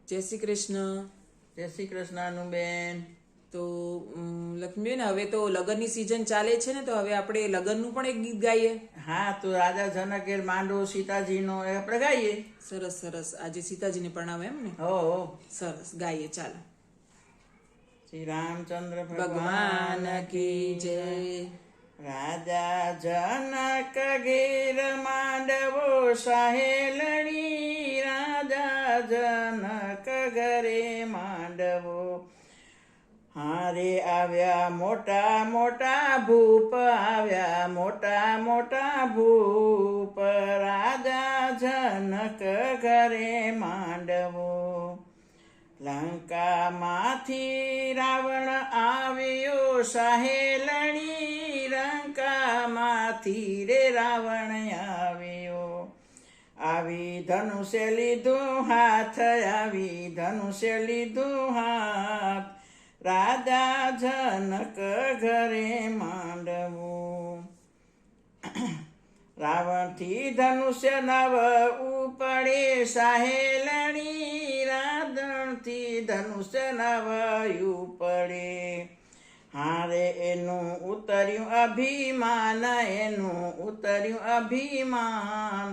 જય શ્રી કૃષ્ણ. જય શ્રી કૃષ્ણ અનુબેન. તો લક્ષ્મીબેન, હવે તો લગ્નની સિઝન ચાલે છે ને, તો હવે આપણે લગ્નનું પણ એક ગીત ગાઈએ. હા, તો રાજા જનકેર માંડવો સીતાજીનો એ આપણે ગાઈએ. સરસ સરસ. આજે સીતાજીને પ્રણામ એમ ને? હો સરસ, ગાઈએ ચાલો. શ્રી રામચંદ્ર ભગવાન કી જય. રાજા જનક ઘેર માંડવો સહેલણી, રાજા જનક ઘરે માંડવો. હારે આવ્યા મોટા મોટા ભૂપ, આવ્યા મોટા મોટા ભૂપ, રાજા જનક ઘરે માંડવો. લંકામાંથી રાવણ આવ્યો સહેલણી, લંકામાંથી રે રાવણ આવ્યો. આવી ધનુષ્ય લીધું હાથ, આવી ધનુષ્ય લીધું હાથ, રાજા જનક ઘરે માંડવું. રાવણથી ધનુષ્ય નવ ઉપડે સહેલણી, રાવણથી ધનુષ્ય નવ ઉપડે. હારે એનું ઉતર્યું અભિમાન, એનું ઉતર્યું અભિમાન,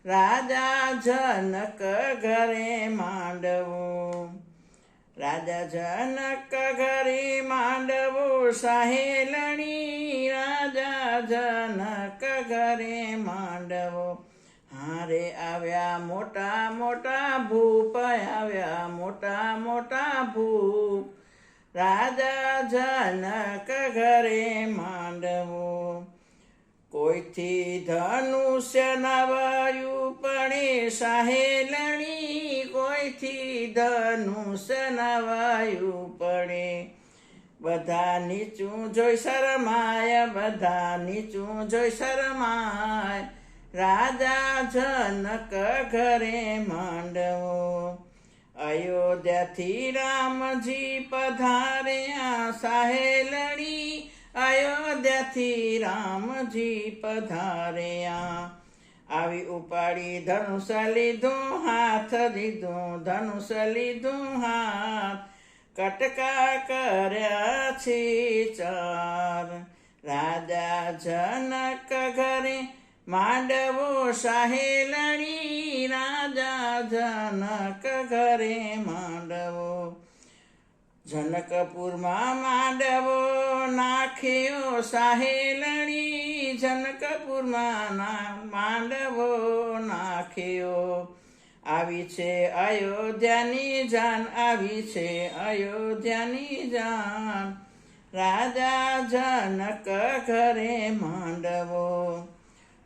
રાજા જનક ઘરે માંડવું. રાજા જનક ઘરે માંડવો સહેલણી, રાજા જનક ઘરે માંડવો. હારે આવ્યા મોટા મોટા ભૂપ, આવ્યા મોટા મોટા ભૂપ, રાજા જનક ઘરે માંડવો. કોઈથી ધનુષ્ય નવાયું પડે સહેલણી, કોઈથી ધનુષ્ય નવાયું પડે. બધા નીચું જોઈ શરમાય, બધા નીચું જોઈ શરમાય, રાજા જનક ઘરે માંડવો. અયોધ્યાથી રામજી પધાર્યા સહેલણી, અયોધ્યાથી રામજી પધાર્યા. આવી ઉપાડી ધનુષ્ય લીધું હાથ, લીધું ધનુષ્ય લીધું હાથ, કટકા કર્યા છે ચાર, રાજા જનક ઘરે માંડવો સહેલણી, રાજા જનક ઘરે માંડવો. જનકપુરમાં માંડવો નાખ્યો સહેલણી, જનકપુરમાં માંડવો નાખ્યો. આવી છે અયોધ્યાની જાન, આવી છે અયોધ્યાની જાન, રાજા જનક ઘરે માંડવો.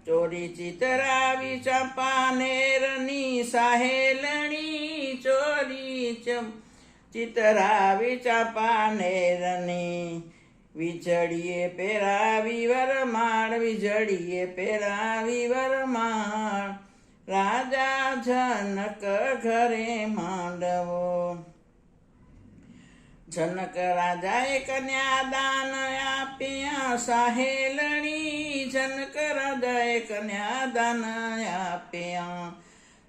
ચોરી ચિતરાવી ચંપાનેરની સહેલણી, ચોરી ચિતરાવી ચાંપાનેરની, વીજળીએ પહેરાવી વરમાળ, વીજળીએ પહેરાવી વરમાળ, રાજા જનક ઘરે માંડવો. જનક રાજાએ કન્યાદાન આપ્યા સહેલણી, જનક રાજાએ કન્યાદાન આપ્યા.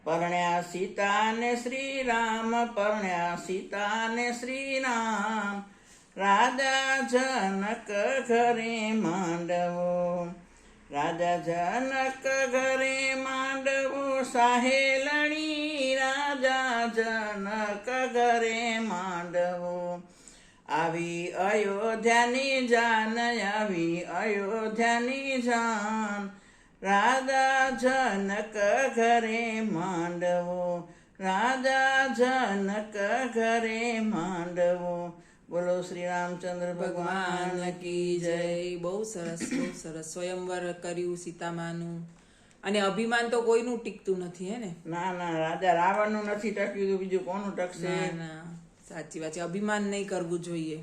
પરણ્યા સીતાને શ્રીરામ, પરણ્યા સીતાને શ્રીરામ, રાજા જનક ઘરે માંડવો. રાજા જનક ઘરે માંડવો સહેલણી, રાજા જનક ઘરે માંડવો. આવી અયોધ્યાની જાન, આવી અયોધ્યાની જાન, રાજા જનક ઘરે માંડવો, રાજા જનક ઘરે માંડવો. બોલો શ્રી રામચંદ્ર ભગવાન કી જય. બહુ સરસ, બહુ સરસ. સ્વયંવર કર્યું સીતામાનું, અને અભિમાન તો કોઈનું ટીકતું નથી, હે ને? ના ના, રાજા રાવણનું નથી ટક્યું, બીજું કોનું ટકશે? ના ના, સાચી વાત છે. અભિમાન નહીં કરવું જોઈએ.